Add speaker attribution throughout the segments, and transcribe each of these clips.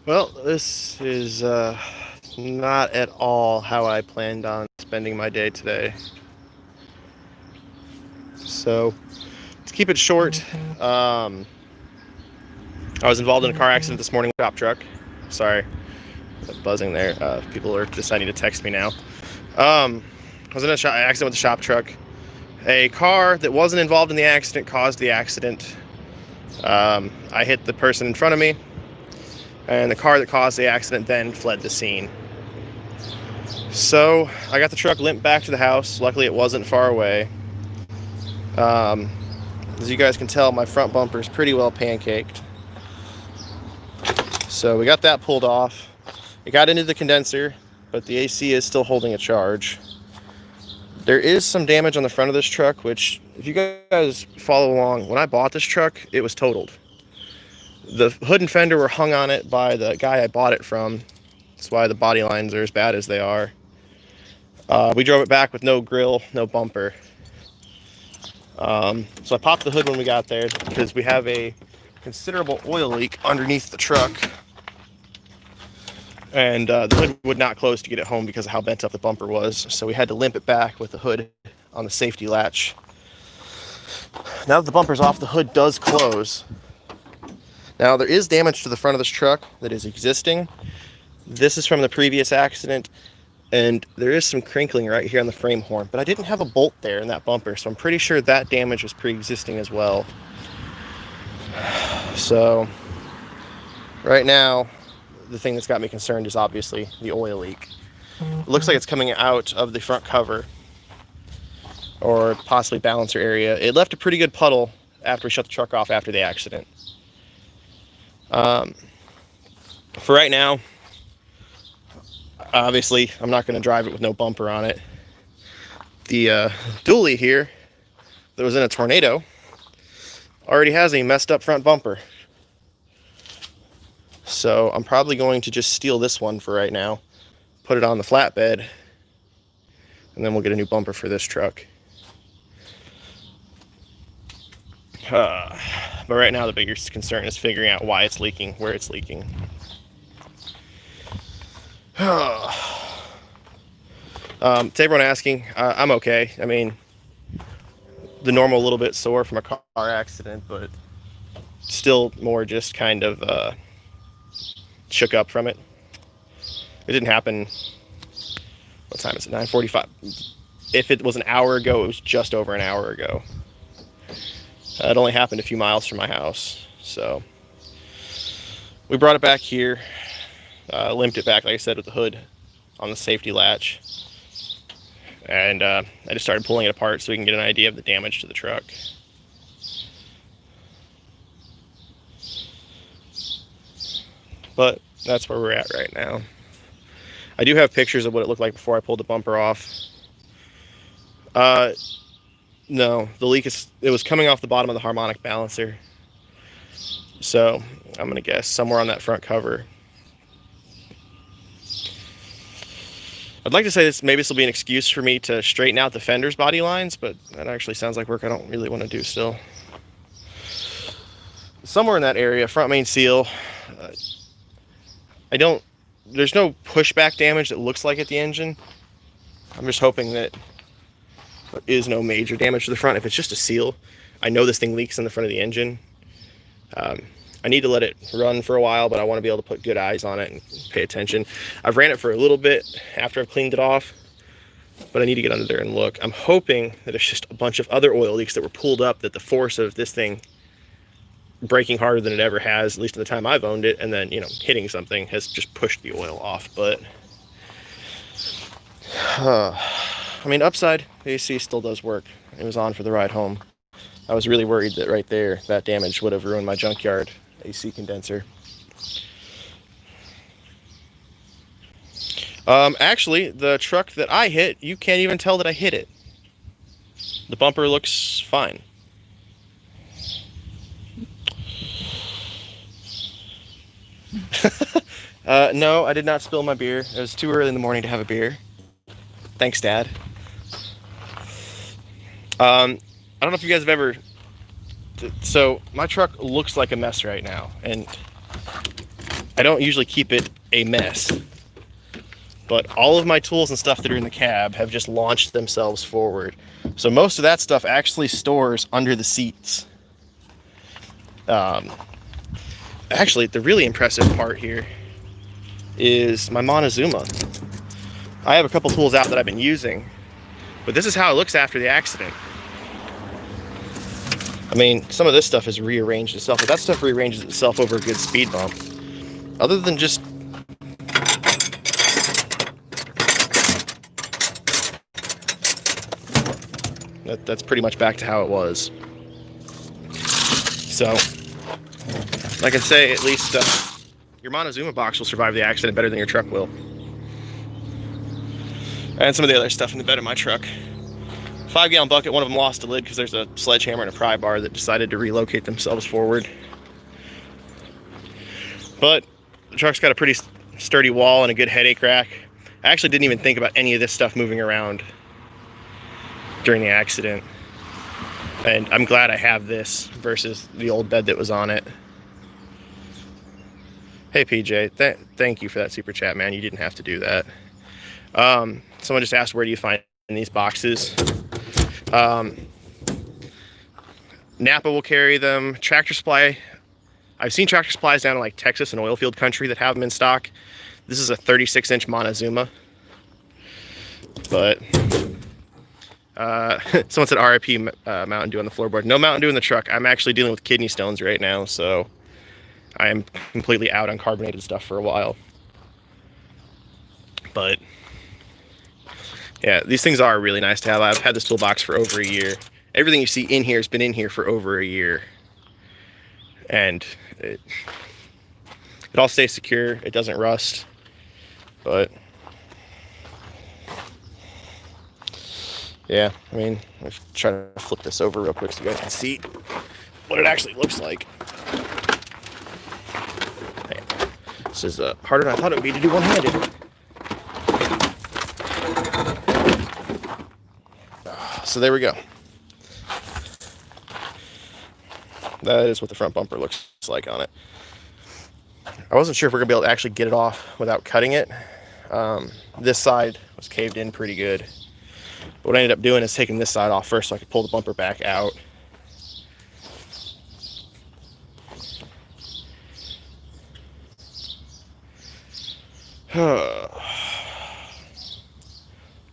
Speaker 1: Well, this is not at all how I planned on spending my day today. So, to keep it short, I was involved in a car accident this morning with a shop truck. Sorry, buzzing there. People are deciding to text me now. I was in a accident with a shop truck. A car that wasn't involved in the accident caused the accident. I hit the person in front of me, and the car that caused the accident then fled the scene. So I got the truck limped back to the house. Luckily, it wasn't far away. As you guys can tell, my front bumper is pretty well pancaked. So we got that pulled off. It got into the condenser, but the AC is still holding a charge. There is some damage on the front of this truck, which, if you guys follow along, when I bought this truck, it was totaled. The hood and fender were hung on it by the guy I bought it from. That's why the body lines are as bad as they are. We drove it back with no grill, no bumper. So I popped the hood when we got there because we have a considerable oil leak underneath the truck. And the hood would not close to get it home because of how bent up the bumper was. So we had to limp it back with the hood on the safety latch. Now that the bumper's off, the hood does close. Now there is damage to the front of this truck that is existing. This is from the previous accident, and there is some crinkling right here on the frame horn, but I didn't have a bolt there in that bumper, so I'm pretty sure that damage was pre-existing as well. So right now, the thing that's got me concerned is obviously the oil leak. It looks like it's coming out of the front cover or possibly balancer area. It left a pretty good puddle after we shut the truck off after the accident. For right now, obviously, I'm not going to drive it with no bumper on it. The dually here that was in a tornado already has a messed up front bumper. So I'm probably going to just steal this one for right now, put it on the flatbed, and then we'll get a new bumper for this truck. But right now the biggest concern is figuring out why it's leaking, where it's leaking. To everyone asking, I'm okay. I mean, the normal little bit sore from a car accident, but still more just kind of shook up from it. It didn't happen, what time is it, 9:45? If it was an hour ago, it was just over an hour ago. It only happened a few miles from my house. So we brought it back here, limped it back, like I said, with the hood on the safety latch. And I just started pulling it apart so we can get an idea of the damage to the truck. But that's where we're at right now. I do have pictures of what it looked like before I pulled the bumper off. No, the leak it was coming off the bottom of the harmonic balancer. So I'm gonna guess somewhere on that front cover. I'd like to say maybe this will be an excuse for me to straighten out the fender's body lines, but that actually sounds like work I don't really want to do still. Somewhere in that area, front main seal. There's no pushback damage that looks like at the engine. I'm just hoping that there is no major damage to the front. If it's just a seal, I know this thing leaks in the front of the engine. I need to let it run for a while, but I want to be able to put good eyes on it and pay attention. I've ran it for a little bit after I've cleaned it off, but I need to get under there and look. I'm hoping that it's just a bunch of other oil leaks that were pulled up, that the force of this thing breaking harder than it ever has, at least in the time I've owned it, and then, hitting something has just pushed the oil off. But I mean, upside, the AC still does work. It was on for the ride home. I was really worried that right there, that damage would have ruined my junkyard AC condenser. Actually, the truck that I hit, you can't even tell that I hit it. The bumper looks fine. No, I did not spill my beer. It was too early in the morning to have a beer. Thanks, Dad. I don't know if you guys have ever... So, my truck looks like a mess right now, and I don't usually keep it a mess, but all of my tools and stuff that are in the cab have just launched themselves forward. So most of that stuff actually stores under the seats. Actually, the really impressive part here is my Montezuma. I have a couple tools out that I've been using, but this is how it looks after the accident. I mean, some of this stuff has rearranged itself, but that stuff rearranges itself over a good speed bump. Other than just that's pretty much back to how it was. So, like I say, at least your Montezuma box will survive the accident better than your truck will. And some of the other stuff in the bed of my truck. 5-gallon bucket, one of them lost a lid because there's a sledgehammer and a pry bar that decided to relocate themselves forward. But the truck's got a pretty sturdy wall and a good headache rack. I actually didn't even think about any of this stuff moving around during the accident. And I'm glad I have this versus the old bed that was on it. Hey PJ, thank you for that super chat, man. You didn't have to do that. Someone just asked, where do you find these boxes? Napa will carry them. Tractor Supply, I've seen Tractor Supplies down in like Texas and oil field country that have them in stock. This is a 36-inch Montezuma. But someone said RIP Mountain Dew on the floorboard. No Mountain Dew in the truck. I'm actually dealing with kidney stones right now, so I am completely out on carbonated stuff for a while. But yeah, these things are really nice to have. I've had this toolbox for over a year. Everything you see in here has been in here for over a year. And it all stays secure. It doesn't rust. But yeah, I mean, let's try to flip this over real quick so you guys can see what it actually looks like. This is harder than I thought it would be to do one-handed. So there we go. That is what the front bumper looks like on it. I wasn't sure if we're gonna be able to actually get it off without cutting it. This side was caved in pretty good. But what I ended up doing is taking this side off first so I could pull the bumper back out.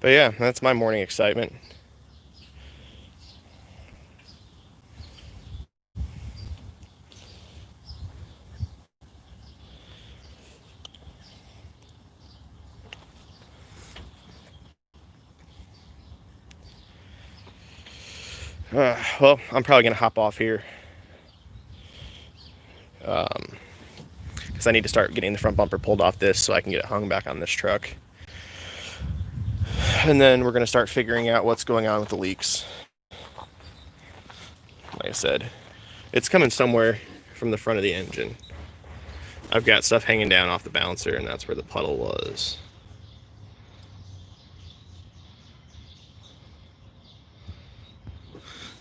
Speaker 1: But yeah, that's my morning excitement. Well, I'm probably gonna hop off here because I need to start getting the front bumper pulled off this so I can get it hung back on this truck. And then we're gonna start figuring out what's going on with the leaks. Like I said, it's coming somewhere from the front of the engine. I've got stuff hanging down off the balancer, and that's where the puddle was.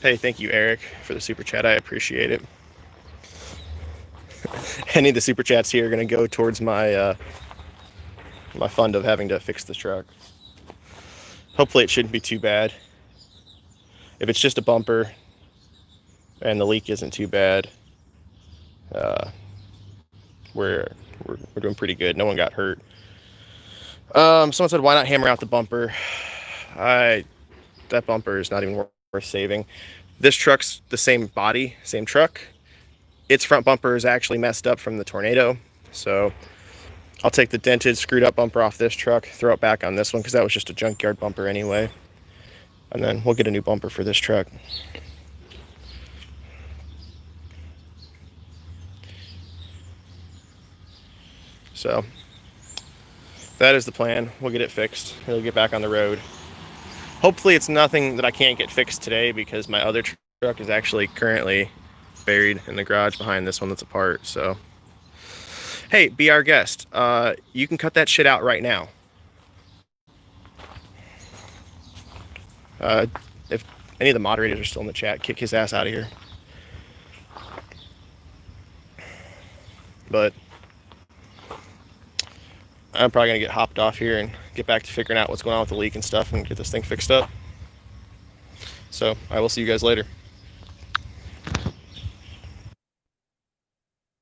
Speaker 1: Hey, thank you, Eric, for the super chat. I appreciate it. Any of the super chats here are going to go towards my my fund of having to fix the truck. Hopefully it shouldn't be too bad. If it's just a bumper and the leak isn't too bad, we're doing pretty good. No one got hurt. Someone said, why not hammer out the bumper? That bumper is not even worth saving. This truck's the same body, same truck. Its front bumper is actually messed up from the tornado, so I'll take the dented, screwed up bumper off this truck, throw it back on this one because that was just a junkyard bumper anyway, and then we'll get a new bumper for this truck. So that is the plan. We'll get it fixed. It'll get back on the road. Hopefully it's nothing that I can't get fixed today because my other truck is actually currently buried in the garage behind this one that's apart. So, hey, be our guest. You can cut that shit out right now. If any of the moderators are still in the chat, kick his ass out of here. I'm probably gonna get hopped off here and get back to figuring out what's going on with the leak and stuff and get this thing fixed up. So I will see you guys later.